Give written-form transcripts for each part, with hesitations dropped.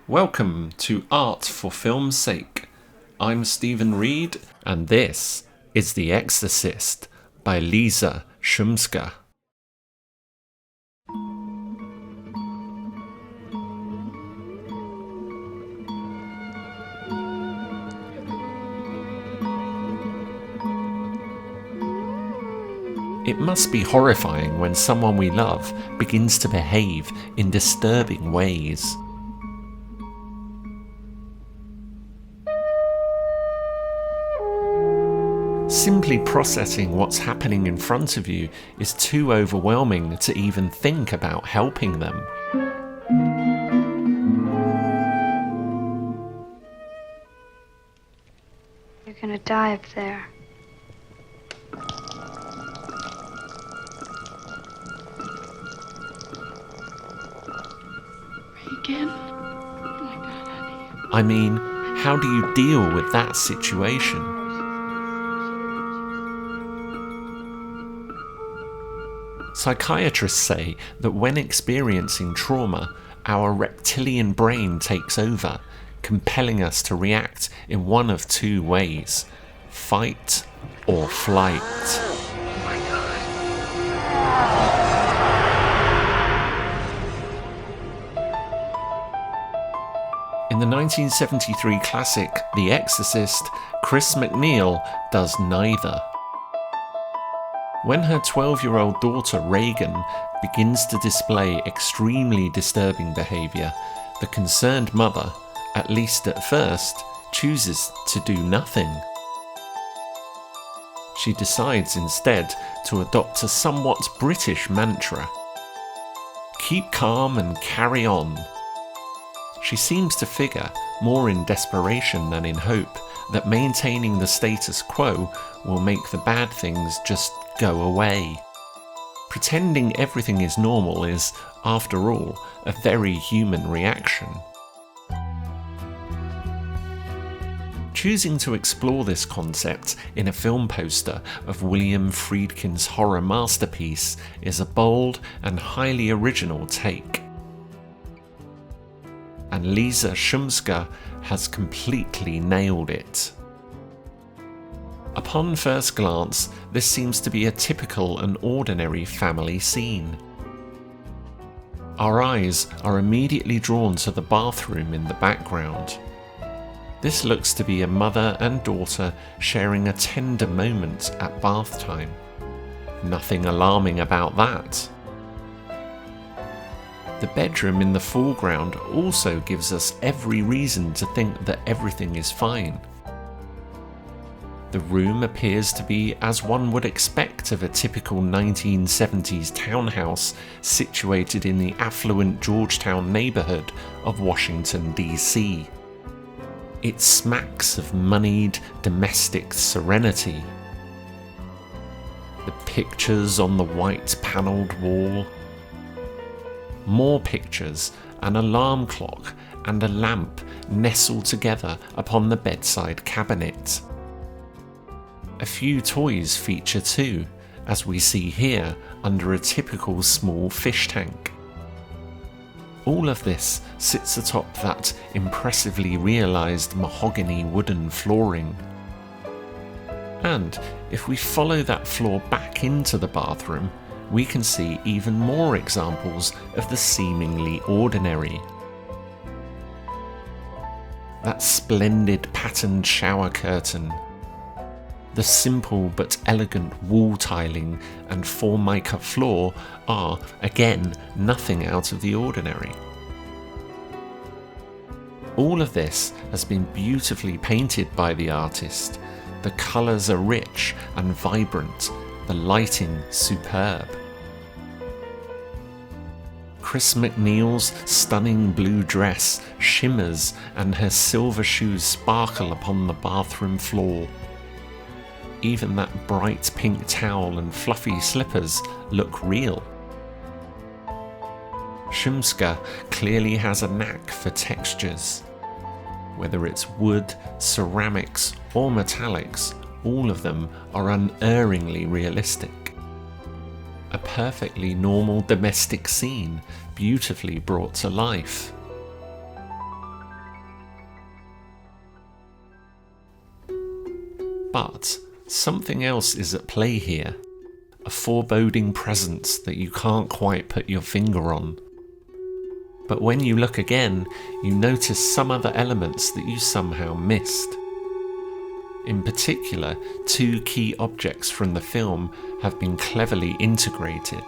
Welcome to Art for Film's Sake. I'm Stephen Reed, and this is The Exorcist by Liza Shumska. It must be horrifying when someone we love begins to behave in disturbing ways. Simply processing what's happening in front of you is too overwhelming to even think about helping them. You're gonna die up there. Again? Oh my God, honey. I mean, how do you deal with that situation? Psychiatrists say that when experiencing trauma, our reptilian brain takes over, compelling us to react in one of two ways: fight or flight. In the 1973 classic The Exorcist, Chris MacNeil does neither. When her 12-year-old daughter Reagan begins to display extremely disturbing behaviour, the concerned mother, at least at first, chooses to do nothing. She decides instead to adopt a somewhat British mantra: keep calm and carry on. She seems to figure, more in desperation than in hope, that maintaining the status quo will make the bad things just go away. Pretending everything is normal is, after all, a very human reaction. Choosing to explore this concept in a film poster of William Friedkin's horror masterpiece is a bold and highly original take. And Liza Shumska has completely nailed it. Upon first glance, this seems to be a typical and ordinary family scene. Our eyes are immediately drawn to the bathroom in the background. This looks to be a mother and daughter sharing a tender moment at bath time. Nothing alarming about that. The bedroom in the foreground also gives us every reason to think that everything is fine. The room appears to be as one would expect of a typical 1970s townhouse situated in the affluent Georgetown neighbourhood of Washington, D.C. It smacks of moneyed domestic serenity. The pictures on the white panelled wall. More pictures, an alarm clock, and a lamp nestle together upon the bedside cabinet. A few toys feature too, as we see here under a typical small fish tank. All of this sits atop that impressively realised mahogany wooden flooring. And if we follow that floor back into the bathroom, we can see even more examples of the seemingly ordinary. That splendid patterned shower curtain, the simple but elegant wall tiling and Formica floor are, again, nothing out of the ordinary. All of this has been beautifully painted by the artist. The colours are rich and vibrant, the lighting superb. Chris MacNeil's stunning blue dress shimmers and her silver shoes sparkle upon the bathroom floor. Even that bright pink towel and fluffy slippers look real. Shumska clearly has a knack for textures. Whether it's wood, ceramics, or metallics, all of them are unerringly realistic. A perfectly normal domestic scene, beautifully brought to life. But something else is at play here, a foreboding presence that you can't quite put your finger on. But when you look again, you notice some other elements that you somehow missed. In particular, two key objects from the film have been cleverly integrated.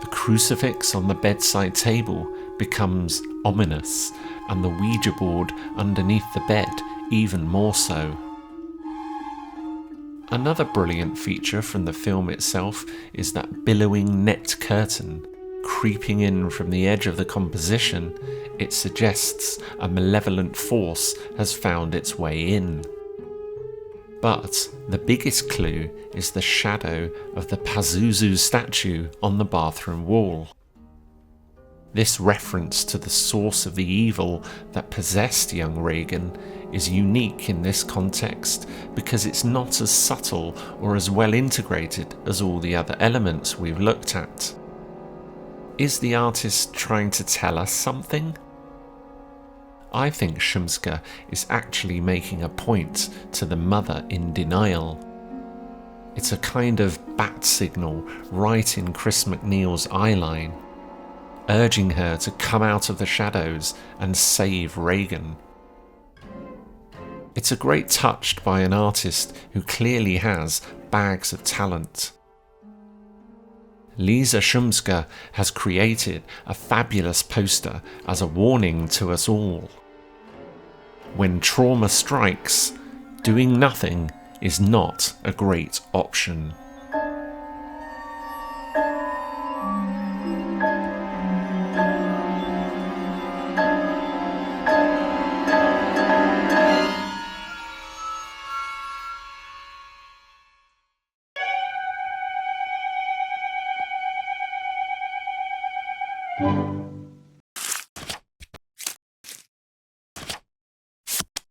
The crucifix on the bedside table becomes ominous, and the Ouija board underneath the bed even more so. Another brilliant feature from the film itself is that billowing net curtain. Creeping in from the edge of the composition, it suggests a malevolent force has found its way in. But the biggest clue is the shadow of the Pazuzu statue on the bathroom wall. This reference to the source of the evil that possessed young Regan is unique in this context because it's not as subtle or as well integrated as all the other elements we've looked at. Is the artist trying to tell us something? I think Shumska is actually making a point to the mother in denial. It's a kind of bat signal right in Chris MacNeil's eyeline, urging her to come out of the shadows and save Regan. It's a great touch by an artist who clearly has bags of talent. Liza Shumska has created a fabulous poster as a warning to us all. When trauma strikes, doing nothing is not a great option.